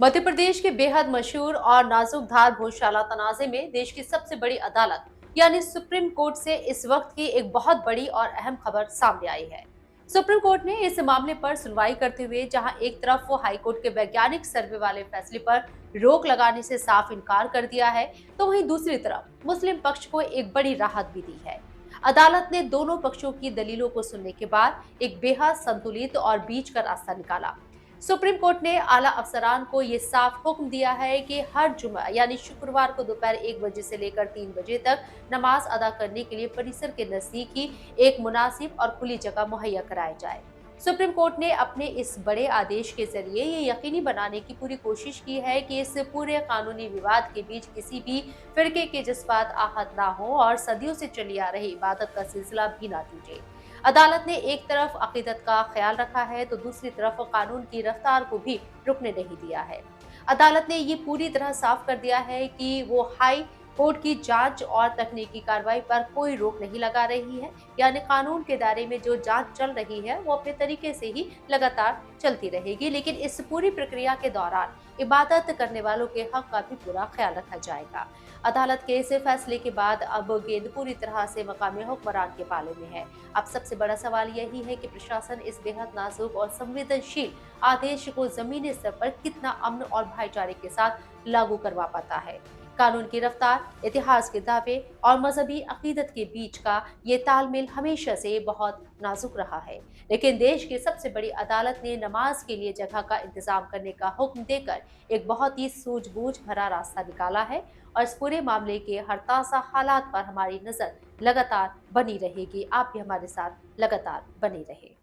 मध्य प्रदेश के बेहद मशहूर और नाजुक धार भोजशाला तनाजे में देश की सबसे बड़ी अदालत यानी सुप्रीम कोर्ट से इस वक्त की एक बहुत बड़ी और अहम खबर सामने आई है। सुप्रीम कोर्ट ने इस मामले पर सुनवाई करते हुए जहां एक तरफ वो हाईकोर्ट के वैज्ञानिक सर्वे वाले फैसले पर रोक लगाने से साफ इनकार कर दिया है, तो वहीं दूसरी तरफ मुस्लिम पक्ष को एक बड़ी राहत भी दी है। अदालत ने दोनों पक्षों की दलीलों को सुनने के बाद एक बेहद संतुलित और बीच का रास्ता निकाला। सुप्रीम कोर्ट ने आला अफसरान को ये साफ हुक्म दिया है कि हर जुमा यानी शुक्रवार को दोपहर 1 बजे से लेकर 3 बजे तक नमाज अदा करने के लिए परिसर के नजदीक ही एक मुनासिब और खुली जगह मुहैया कराई जाए। सुप्रीम कोर्ट ने अपने इस बड़े आदेश के जरिए ये यकीनी बनाने की पूरी कोशिश की है कि इस पूरे कानूनी विवाद के बीच किसी भी फिरके के जज्बात आहत ना हो और सदियों से चली आ रही इबादत का सिलसिला भी ना टूटे। अदालत ने एक तरफ अकीदत का ख्याल रखा है तो दूसरी तरफ कानून की रफ्तार को भी रुकने नहीं दिया है। अदालत ने ये पूरी तरह साफ कर दिया है कि वो हाई कोर्ट की जांच और तकनीकी कार्रवाई पर कोई रोक नहीं लगा रही है, यानी कानून के दायरे में जो जांच चल रही है वो अपने तरीके से ही लगातार चलती रहेगी, लेकिन इस पूरी प्रक्रिया के दौरान इबादत करने वालों के हक का भी पूरा ख्याल रखा जाएगा। अदालत के इस फैसले के बाद अब गेंद पूरी तरह से मकामी हुक्मरान के पाले में है। अब सबसे बड़ा सवाल यही है कि प्रशासन इस बेहद नाजुक और संवेदनशील आदेश को जमीनी स्तर पर कितना अमन और भाईचारे के साथ लागू करवा पाता है। कानून की रफ्तार, इतिहास के दावे और मजहबी अकीदत के बीच का ये तालमेल हमेशा से बहुत नाजुक रहा है, लेकिन देश की सबसे बड़ी अदालत ने नमाज के लिए जगह का इंतजाम करने का हुक्म देकर एक बहुत ही सूझबूझ भरा रास्ता निकाला है और इस पूरे मामले के हर ताज़ा हालात पर हमारी नजर लगातार बनी रहेगी। आप भी हमारे साथ लगातार बने रहे।